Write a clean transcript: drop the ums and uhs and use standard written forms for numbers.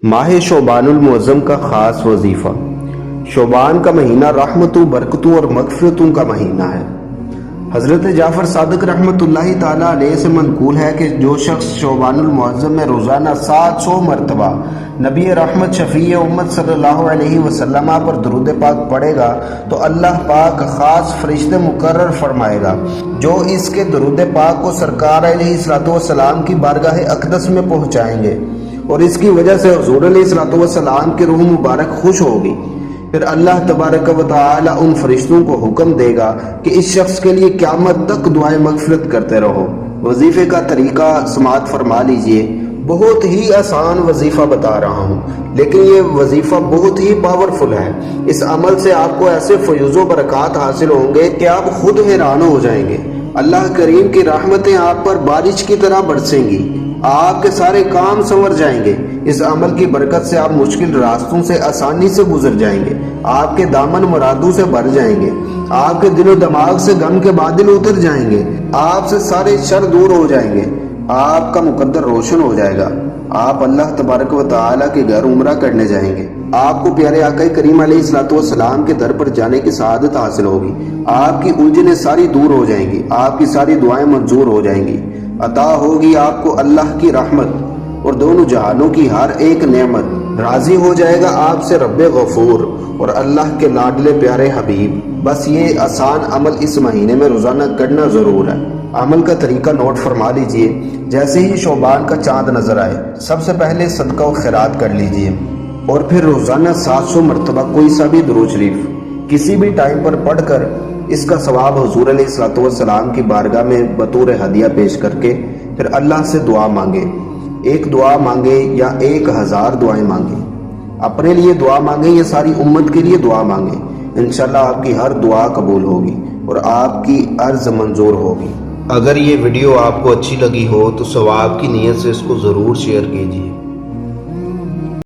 माह शोबान मुअज़्ज़म का ख़ास वजीफ़ा। शोबान का महीना रहमतों, बरकतों और मग़फ़िरतों का महीना है। हज़रत जाफ़र सादिक़ रहमतुल्लाहि ताला अलैह से मनक़ूल है कि जो शख्स शोबानुल मुअज़्ज़म में रोज़ाना 700 मरतबा नबी रहमत शफ़ी उम्मत सल्लल्लाहु अलैहि वसल्लम पर दुरूद पाक पढ़ेगा तो अल्लाह पाक ख़ास फरिश्ते मुकर्रर फरमाएगा जो इसके दुरूद पाक को सरकार अलैहिस्सलातु वस्सलाम की बारगाह अक़दस में पहुँचाएंगे और इसकी वजह से हुज़ूर अलैहिस्सलातु वस्सलाम की रूह मुबारक खुश होगी। फिर अल्लाह तबारक व तआला उन फरिश्तों को हुक्म देगा कि इस शख्स के लिए क़यामत तक दुआए मग़फ़िरत करते रहो। वजीफ़े का तरीका समाअत फरमा लीजिए। बहुत ही आसान वजीफ़ा बता रहा हूँ, लेकिन ये वजीफ़ा बहुत ही पावरफुल है। इस अमल से आपको ऐसे फ़यूज़ व बरक़ात हासिल होंगे कि आप खुद हैरान हो जाएंगे। अल्लाह करीम की रहमतें आप पर बारिश की तरह बरसेंगी, आपके सारे काम संवर जाएंगे। इस अमल की बरकत से आप मुश्किल रास्तों से आसानी से गुजर जाएंगे, आपके दामन मुरादों से भर जाएंगे, आपके दिलो दिमाग से गम के बादल उतर जाएंगे, आपसे सारे शर दूर हो जाएंगे, आपका मुकद्दर रोशन हो जाएगा। आप अल्लाह तबारक व तआला के घर उम्रा करने जाएंगे, आपको प्यारे आका करीम अलैहिस्सलातु वस्सलाम के दर पर जाने की सआदत हासिल होगी, आपकी उलझनें सारी दूर हो जाएंगी, आपकी सारी दुआएं मंजूर हो जाएंगी। अता होगी आपको अल्लाह की रहमत और दोनों जहानों की हर एक नेमत। राजी हो जाएगा आपसे रब्बे गफूर और अल्लाह के लाडले प्यारे हबीब। बस ये आसान अमल इस महीने में रोजाना करना जरूर है। अमल का तरीका नोट फरमा लीजिए। जैसे ही शोबान का चांद नजर आए सबसे पहले सदका व खैरात कर लीजिए और फिर रोजाना 700 मरतबा कोई सा भी दुरूद शरीफ किसी भी टाइम पर पढ़कर इसका सवाब हुजूर अलैहिस्सलातु वस्सलाम की बारगाह में बतौर हदिया पेश करके फिर अल्लाह से दुआ मांगे। एक दुआ मांगे या 1000 दुआएं मांगे, अपने लिए दुआ मांगे या सारी उम्मत के लिए दुआ मांगे। इंशाल्लाह आपकी हर दुआ कबूल होगी और आपकी अर्ज मंजूर होगी। अगर ये वीडियो आपको अच्छी लगी हो तो सवाब की नीयत से इसको ज़रूर शेयर कीजिए।